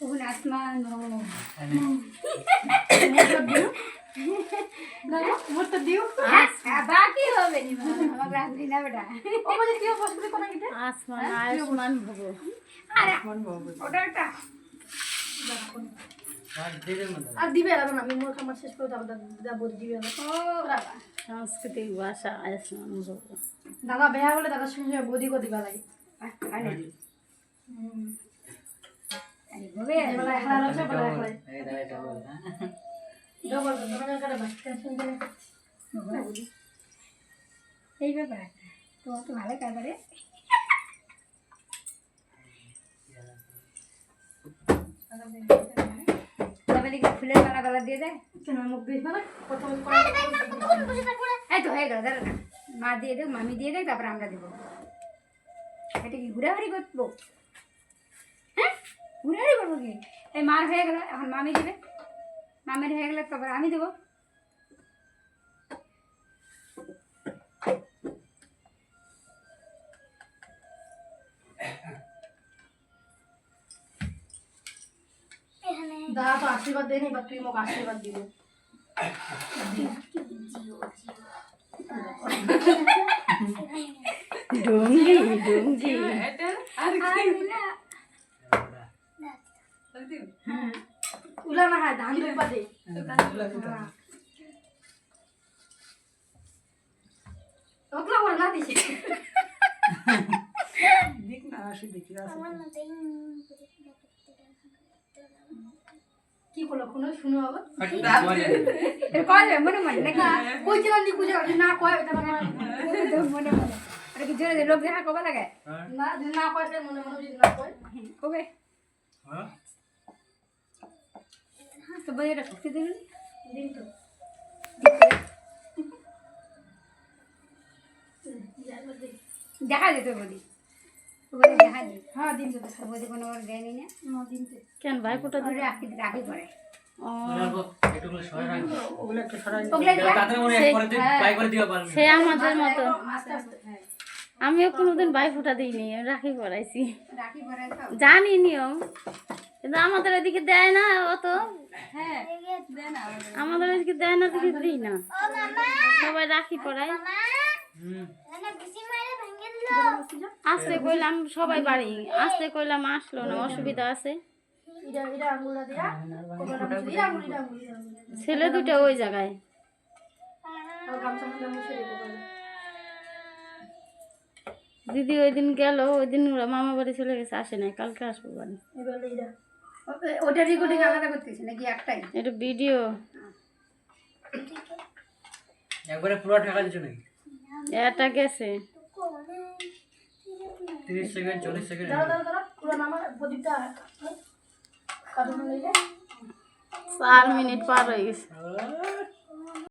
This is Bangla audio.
ওখানে আসমান বাকি হবে নি আমার রান্ধি না বেটা আসমান আয়ুষ্মান ভব ওটা একটা আর দিবে না আমি মোর খামার শেষ করে যাবো দিবে না ও বাবা সাংস্কৃতিক ভাষা আয়ুষ্মান ভব দাদা বেয়া হলে দাদার সঙ্গে বদি করে দিবা লাগে আরে হবে এবেলা একলা লাগছে বলা একলা ডবল ডবল করে বাস টেনশন করে এই ব্যাপার তোমার তো ভালো কাজে তবে দেখি ফুলের মালা দিয়ে দেয় কেন মুখ দিস না প্রথমে এই তো হয়ে গেল দাঁড়া না মা দিয়ে দেখ মামি দিয়ে দেখ তারপরে আমরা দেবো এটা কি ঘুরাঘুরি করবো হ্যাঁ ঘুরাঘুরি করবো কি এই মার হয়ে গেল এখন মামি দেবে মামের হয়ে গেলে তারপরে আমি দেবো দাদা তো আশীর্বাদ দেয়নি বা তুই মোক আশীর্বাদ দিবি ডুঙ্গি ডুঙ্গি উলা না হয় ধান দুই পাতে ওগুলা ওর না দিছে দেখ না আসি দেখি কি করলো কোনো শুনো আবার কয় মনে মনে নাকি কইছিলাম দি কুজে না কয় এটা মানে মনে মনে আরে কি জোরে লোক দেখা কবে লাগে না যদি না কয় সে মনে মনে যদি না কয় কবে হ্যাঁ তো বই এটা শক্তি দিন দিন তো দেখা যেত বলি ওগুলো দেখা দিই হ্যাঁ দিন তো দেখা বলি কোনো ওর দেয়নি না না দিন তো কেন ভাই ফোটা ওরা রাখি রাখি করে ও ওগুলো একটু সরাই ওগুলো দিয়া তাতে মনে পরে তুই বাই করে দিবা পারবি সে আমাদের মতো আস্তে আস্তে হ্যাঁ আমিও কোনোদিন ভাই ফোটা দিইনি রাখি পড়াইছি রাখি করে তো জানি নিয়ম কিন্তু আমাদের এদিকে দেয় না অত হ্যাঁ দেন না আমাদের এদিকে দেয় না দিকে দিই না সবাই রাখি পড়ায় আসতে কইলাম সবাই বাড়ি আসতে কইলাম আসলো না অসুবিধা আছে এটা এটা আঙ্গুলটা দিয়া ওটা দিয়া আঙ্গুলটা ছেলে দুটো ওই জায়গায় আর গামছা মধ্যে মুছে দিতে বলে দিদি ওই দিন গেল ওই দিন ওরা মামা বাড়ি চলে গেছে আসে নাই কালকে আসবো বাড়ি এবার এটা ওটা রেকর্ডিং আলাদা করতেছি নাকি একটাই এটা ভিডিও একবারে পুরো টাকা দিছ নাকি এটা গেছে 30 সেকেন্ড 40 সেকেন্ড দাঁড়া দাঁড়া দাঁড়া পুরো নামা প্রদীপটা কাটুন লইলে 4 মিনিট পার হয়ে গেছে